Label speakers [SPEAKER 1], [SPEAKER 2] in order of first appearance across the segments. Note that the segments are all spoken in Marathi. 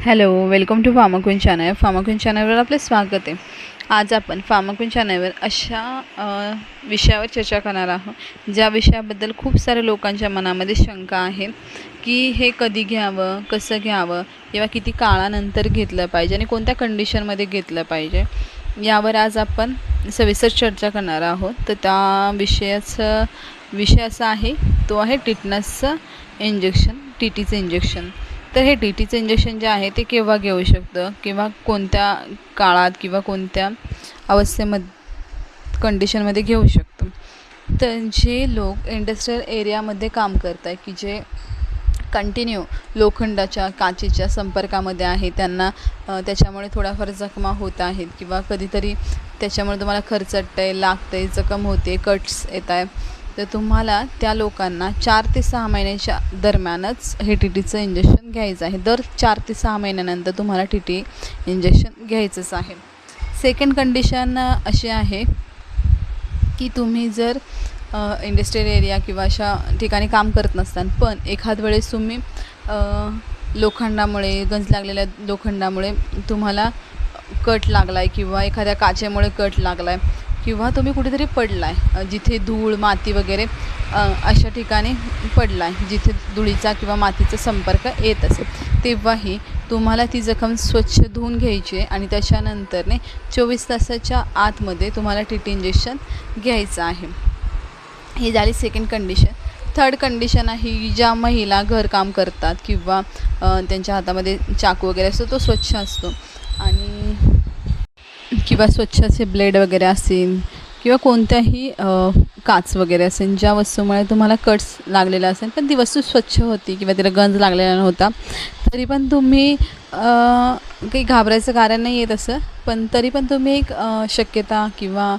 [SPEAKER 1] Hello, welcome to Pharmaqueen channel. Pharmaqueen चॅनलवर आपले स्वागत आहे. आज आपण फार्माक्वीन चॅनलवर अशा विषयावर चर्चा करणार आहोत ज्या विषयाबद्दल खूप सारे लोकांच्या मनामध्ये शंका आहे की हे कधी घ्यावं, कसं घ्यावं किंवा किती काळानंतर घेतलं पाहिजे आणि कोणत्या कंडिशनमध्ये घेतलं पाहिजे, यावर आज आपण सविस्तर चर्चा करणार आहोत. तर त्या विषय असा आहे, तो आहे टिटनसचं इंजेक्शन, टीटीचं इंजेक्शन. तर हे टीटीचं इंजेक्शन जे आहे ते केव्हा घेऊ शकतं किंवा कोणत्या काळात किंवा कोणत्या कंडिशनमध्ये घेऊ शकतो. तर जे लोक इंडस्ट्रियल एरियामध्ये काम करत आहे की जे कंटिन्यू लोखंडाच्या काचेच्या संपर्कामध्ये आहे, त्यांना त्याच्यामुळे थोड्याफार जखमा होत आहेत किंवा कधीतरी त्याच्यामुळे तुम्हाला खरचटतं आहे, लागतं आहे, जखम होते, कट्स येत आहे, तर तुम्हाला त्या लोकांना 4 ते 6 महिन्याच्या दरम्यानच हे टीटीचं इंजेक्शन घ्यायचं आहे. दर 4 ते 6 महिन्यानंतर तुम्हाला टीटी इंजेक्शन घ्यायचंच आहे. सेकंड कंडिशन अशी आहे की तुम्ही जर इंडस्ट्रियल एरिया किंवा अशा ठिकाणी काम करत नसताना पण एखाद वेळेस तुम्ही लोखंडामुळे, गंज लागलेल्या लोखंडामुळे तुम्हाला कट लागला आहे किंवा एखाद्या काचेमुळे कट लागला आहे किंवा तुम्ही कुठेतरी पडला आहे, जिथे धूळ, माती वगैरे अशा ठिकाणी पडला आहे, जिथे धुळीचा किंवा मातीचा संपर्क येत असेल, तेव्हाही तुम्हाला ती जखम स्वच्छ धुवून घ्यायची आहे आणि त्याच्यानंतरने 24 तासाच्या आतमध्ये तुम्हाला टीटी इंजेक्शन घ्यायचं आहे. ही झाली सेकंड कंडिशन. थर्ड कंडिशन आहे, ज्या महिला घरकाम करतात किंवा त्यांच्या हातामध्ये चाकू वगैरे असतो, तो स्वच्छ असतो आणि किंवा स्वच्छ असे ब्लेड वगैरे असतील किंवा कोणत्याही काच वगैरे असेल, ज्या वस्तूमुळे तुम्हाला कट्स लागलेला असेल पण ती वस्तू स्वच्छ होती किंवा तिला गंज लागलेला नव्हता, तरी पण तुम्ही काही घाबरायचं कारण नाही आहे तसं, पण तरी पण तुम्ही एक शक्यता किंवा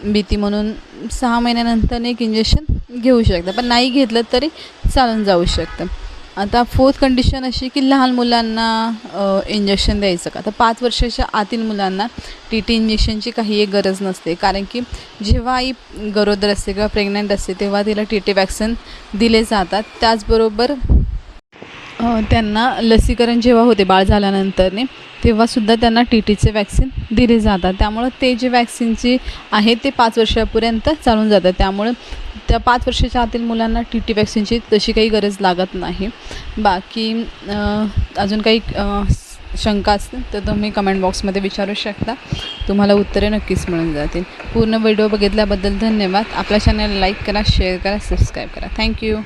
[SPEAKER 1] भीती म्हणून 6 महिन्यानंतर एक इंजेक्शन घेऊ शकता, पण नाही घेतलं तरी चालून जाऊ शकतं. आता फोर्थ कंडिशन अशी की लहान मुलांना इंजेक्शन द्यायचं का, तर 5 वर्षाच्या आतील मुलांना टीटी इंजेक्शनची काही एक गरज नसते, कारण की जेव्हा आई गरोदर असते किंवा प्रेग्नंट असते तेव्हा तिला टीटी वॅक्सिन दिले जातात. त्याचबरोबर त्यांना लसीकरण जेव्हा होते बाळ झाल्यानंतरने तेव्हासुद्धा त्यांना टीटीचे वॅक्सिन दिले जातात. त्यामुळं ते जे वॅक्सिनची आहे ते 5 वर्षापर्यंत चालून जातं. त्यामुळं त्या 5 वर्षाच्या आतील मुलांना टीटी वॅक्सिनची तशी काही गरज लागत नाही. बाकी अजून काही शंका असतील तर तुम्ही कमेंट बॉक्समध्ये विचारू शकता, तुम्हाला उत्तरे नक्कीच मिळून जातील. पूर्ण व्हिडिओ बघितल्याबद्दल धन्यवाद. आपल्या चॅनलला लाईक करा, शेअर करा, सबस्क्राईब करा. थँक्यू.